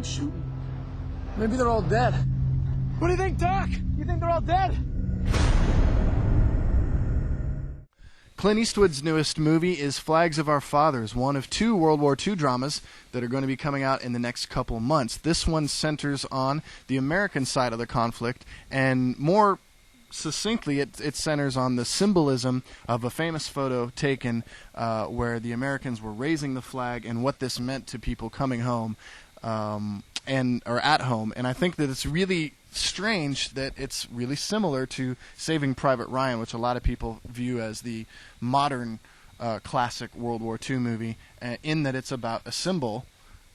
ain't shooting. Maybe they're all dead. What do you think, Doc? You think they're all dead? Clint Eastwood's newest movie is Flags of Our Fathers, one of two World War II dramas that are going to be coming out in the next couple months. This one centers on the American side of the conflict, and more succinctly, it centers on the symbolism of a famous photo taken where the Americans were raising the flag and what this meant to people coming home or at home. And I think that it's really strange that it's really similar to Saving Private Ryan, which a lot of people view as the modern classic World War II movie, in that it's about a symbol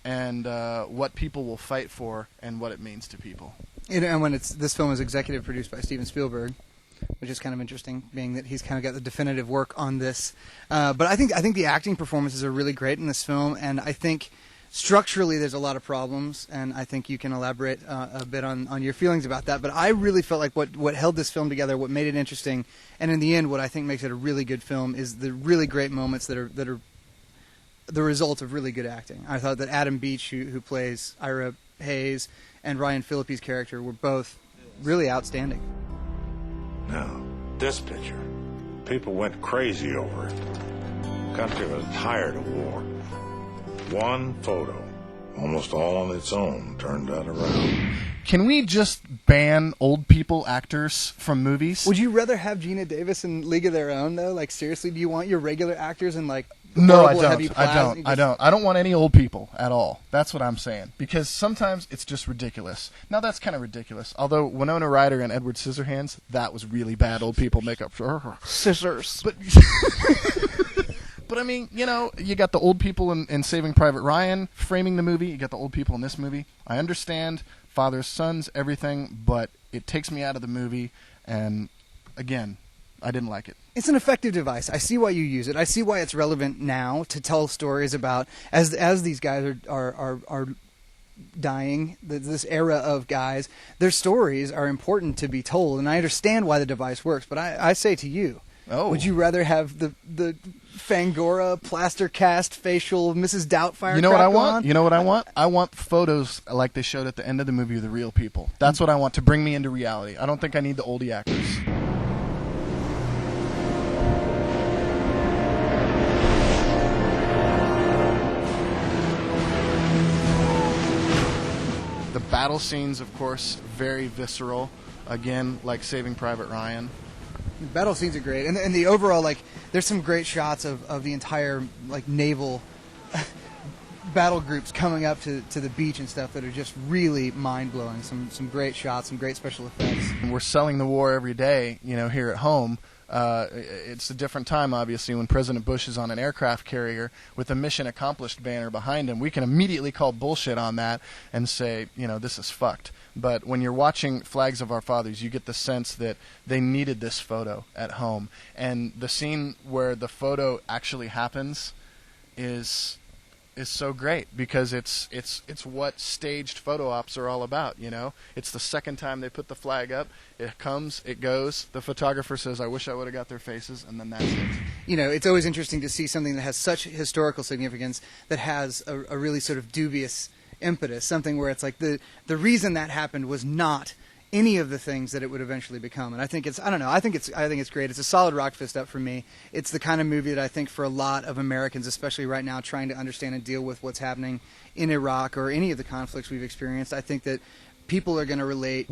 and what people will fight for and what it means to people. And when this film is executive produced by Steven Spielberg, which is kind of interesting, being that he's kind of got the definitive work on this. But I think the acting performances are really great in this film, and I think structurally there's a lot of problems, and I think you can elaborate a bit on your feelings about that. But I really felt like what held this film together, what made it interesting, and in the end what I think makes it a really good film is the really great moments that are the result of really good acting. I thought that Adam Beach, who plays Ira Hayes, and Ryan Phillippe's character were both really outstanding. Now, this picture, people went crazy over it. The country was tired of war. One photo, almost all on its own, turned that around. Can we just ban old people actors from movies? Would you rather have Gina Davis in League of Their Own, though? Like, seriously, do you want your regular actors in, like, No, I horrible, heavy don't. plastic? I don't want any old people at all. That's what I'm saying. Because sometimes it's just ridiculous. Now, that's kind of ridiculous. Although Winona Ryder and Edward Scissorhands, that was really bad old people makeup. Scissors. But I mean, you know, you got the old people in Saving Private Ryan framing the movie. You got the old people in this movie. I understand fathers, sons, everything, but it takes me out of the movie. And again, I didn't like it. It's an effective device. I see why you use it. I see why it's relevant now to tell stories about as these guys are dying. This era of guys, their stories are important to be told, and I understand why the device works. But I say to you, would you rather have the Fangora plaster cast facial Mrs. Doubtfire? You know what I want? On? You know what I want? I want photos like they showed at the end of the movie of the real people. That's what I want to bring me into reality. I don't think I need the oldie actors. The battle scenes, of course, very visceral. Again, like Saving Private Ryan. The battle scenes are great, and the overall, like, there's some great shots of the entire, like, naval battle groups coming up to the beach and stuff that are just really mind-blowing. Some great shots, some great special effects. We're selling the war every day, you know, here at home. It's a different time, obviously, when President Bush is on an aircraft carrier with a mission accomplished banner behind him. We can immediately call bullshit on that and say, you know, this is fucked. But when you're watching Flags of Our Fathers, you get the sense that they needed this photo at home. And the scene where the photo actually happens is so great because it's what staged photo ops are all about, you know? It's the second time they put the flag up. It comes, it goes. The photographer says, I wish I would have got their faces, and then that's it. You know, it's always interesting to see something that has such historical significance that has a really sort of dubious impetus, something where it's like the reason that happened was not any of the things that it would eventually become. And I think it's, I don't know, I think it's great. It's a solid rock fist up for me. It's the kind of movie that I think for a lot of Americans, especially right now, trying to understand and deal with what's happening in Iraq or any of the conflicts we've experienced, I think that people are going to relate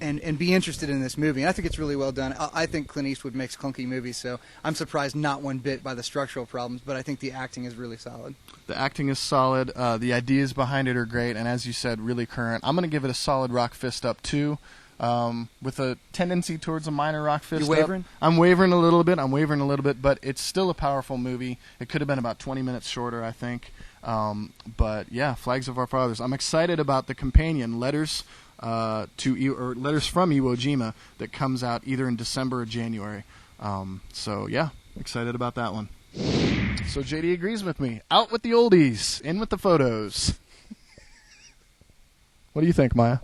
and be interested in this movie. And I think it's really well done. I think Clint Eastwood makes clunky movies, so I'm surprised not one bit by the structural problems, but I think the acting is really solid. The acting is solid. The ideas behind it are great, and as you said, really current. I'm going to give it a solid rock fist up, too, with a tendency towards a minor rock fist up. You're wavering? I'm wavering a little bit, but it's still a powerful movie. It could have been about 20 minutes shorter, I think. But, yeah, Flags of Our Fathers. I'm excited about the companion, Letters from Iwo Jima, that comes out either in December or January. So, yeah, excited about that one. So JD agrees with me. Out with the oldies, in with the photos. What do you think, Maya?